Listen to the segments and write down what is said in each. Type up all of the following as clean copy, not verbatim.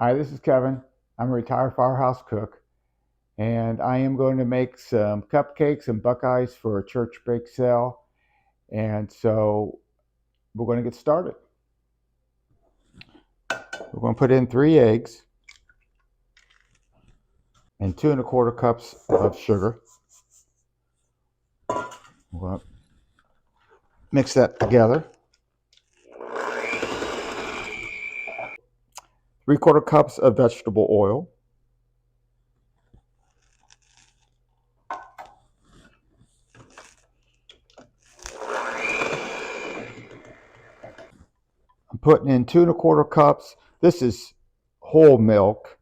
Hi, this is Kevin. I'm a retired firehouse cook, and I am going to make some cupcakes and buckeyes for a church bake sale. And so we're going to get started. We're going to put in 3 eggs and 2¼ cups of sugar. We're going to mix that together. 3/4 cups of vegetable oil. I'm putting in 2¼ cups. This is whole milk.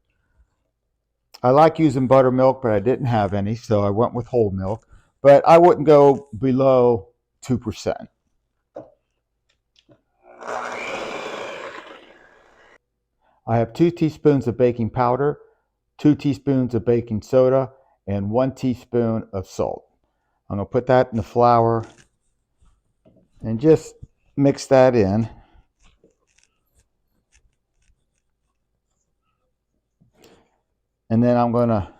I like using buttermilk, but I didn't have any, so I went with whole milk. But I wouldn't go below 2%. I have 2 teaspoons of baking powder, 2 teaspoons of baking soda, and 1 teaspoon of salt. I'm going to put that in the flour and just mix that in. And then I'm going to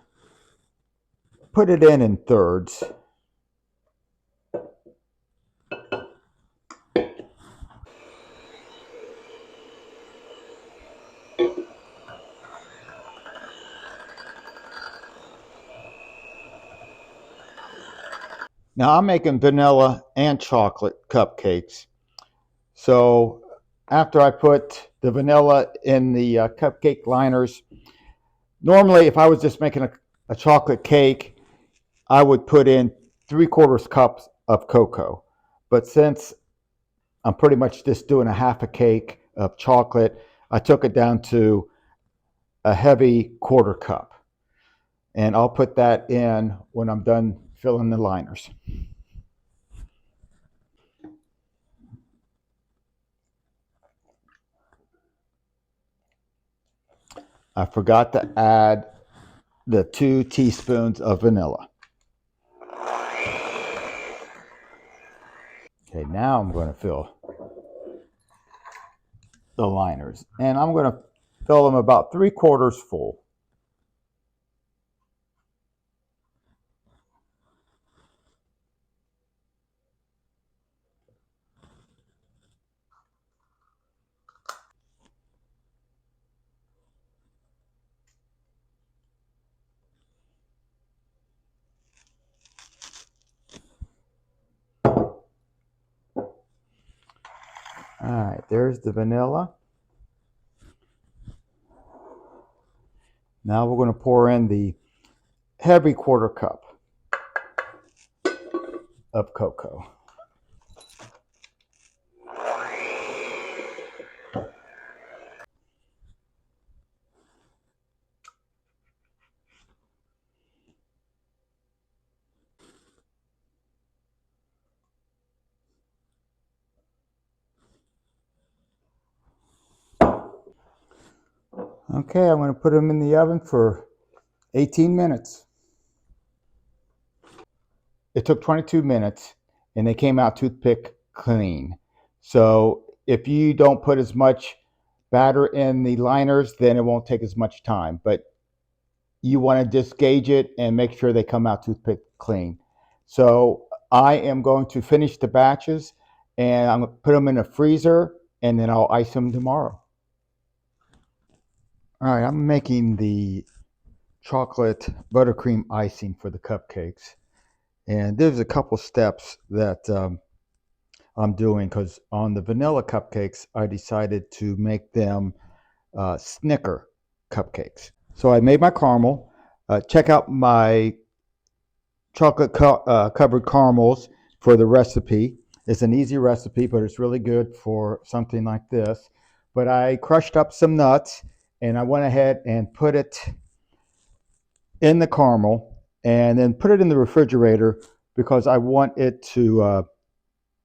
put it in thirds. Now I'm making vanilla and chocolate cupcakes. So after I put the vanilla in the cupcake liners, normally if I was just making a chocolate cake, I would put in 3/4 cups of cocoa. But since I'm pretty much just doing a half a cake of chocolate, I took it down to a heavy 1/4 cup. And I'll put that in when I'm done filling the liners. I forgot to add the 2 teaspoons of vanilla. Okay, now I'm going to fill the liners. And I'm going to fill them about 3/4 full. All right, there's the vanilla. Now we're going to pour in the heavy 1/4 cup of cocoa. Okay, I'm going to put them in the oven for 18 minutes. It took 22 minutes and they came out toothpick clean. So if you don't put as much batter in the liners, then it won't take as much time. But you want to just gauge it and make sure they come out toothpick clean. So I am going to finish the batches and I'm going to put them in a freezer and then I'll ice them tomorrow. All right, I'm making the chocolate buttercream icing for the cupcakes. And there's a couple steps that I'm doing because on the vanilla cupcakes, I decided to make them Snicker cupcakes. So I made my caramel. Check out my chocolate covered caramels for the recipe. It's an easy recipe, but it's really good for something like this. But I crushed up some nuts and I went ahead and put it in the caramel and then put it in the refrigerator because I want it to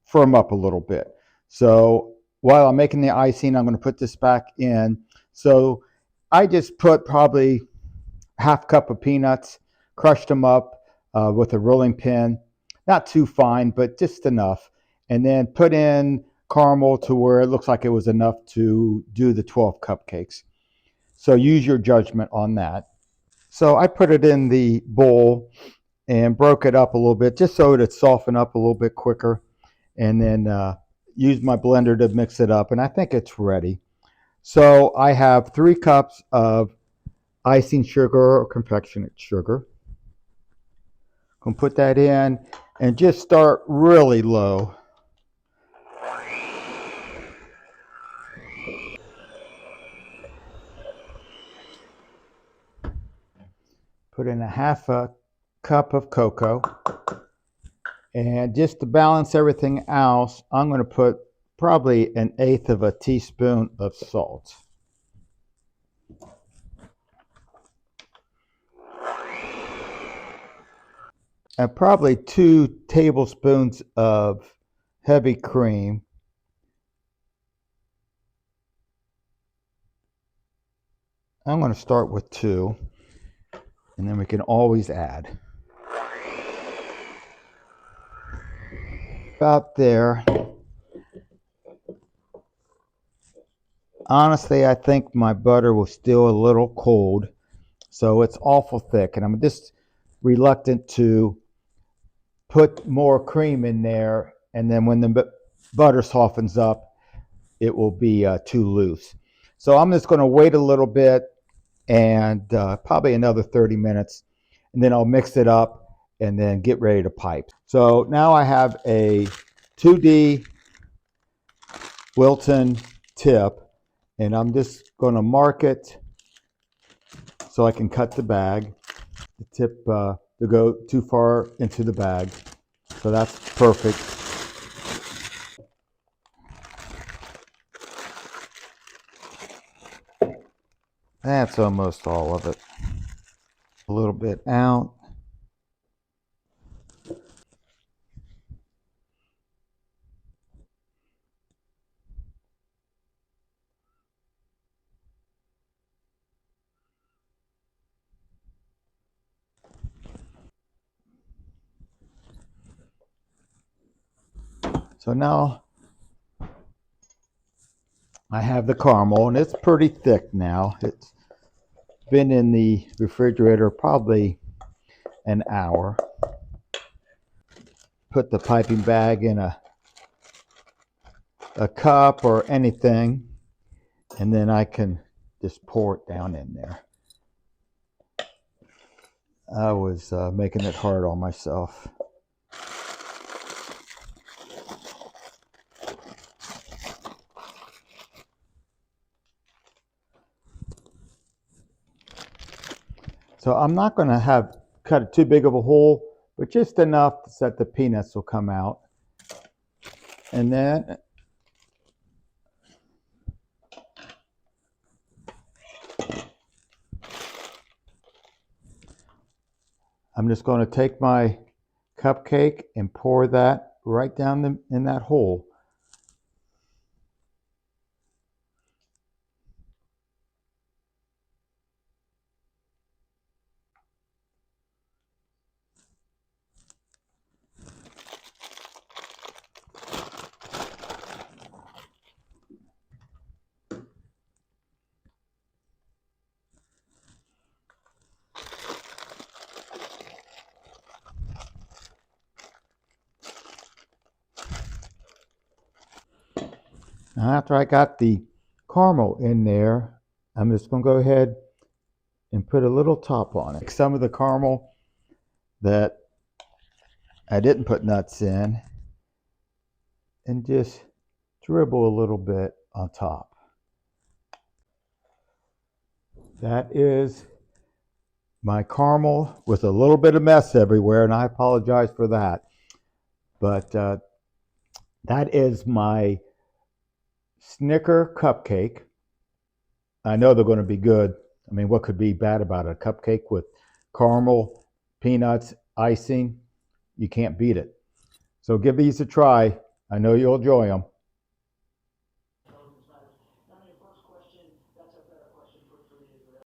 firm up a little bit. So while I'm making the icing, I'm going to put this back in. So I just put probably ½ cup of peanuts, crushed them up with a rolling pin, not too fine, but just enough. And then put in caramel to where it looks like it was enough to do the 12 cupcakes. So use your judgment on that. So I put it in the bowl and broke it up a little bit just so it'd soften up a little bit quicker. And then use my blender to mix it up. And I think it's ready. So I have 3 cups of icing sugar or confectionate sugar. I'm going to put that in and just start really low. Put in a half a cup of cocoa. And just to balance everything else, I'm going to put probably 1/8 of a teaspoon of salt. And probably 2 tablespoons of heavy cream. I'm going to start with 2, and then we can always add. About there. Honestly, I think my butter was still a little cold, so it's awful thick, and I'm just reluctant to put more cream in there, and then when the butter softens up, it will be too loose. So I'm just going to wait a little bit, and probably another 30 minutes, and then I'll mix it up and then get ready to pipe. So now I have a 2D Wilton tip, and I'm just going to mark it so I can cut the bag. The tip to go too far into the bag. So that's perfect. That's almost all of it. A little bit out. So now I have the caramel, and it's pretty thick now. It's been in the refrigerator probably an hour. Put the piping bag in a cup or anything, and then I can just pour it down in there. I was making it hard on myself. So I'm not going to cut it too big of a hole, but just enough so that the peanuts will come out. And then I'm just going to take my cupcake and pour that right down in that hole. Now after I got the caramel in there, I'm just going to go ahead and put a little top on it. Some of the caramel that I didn't put nuts in, and just dribble a little bit on top. That is my caramel with a little bit of mess everywhere, and I apologize for that. But that is my Snicker cupcake. I know they're going to be good. I mean, what could be bad about a cupcake with caramel, peanuts, icing? You can't beat it. So give these a try. I know you'll enjoy them.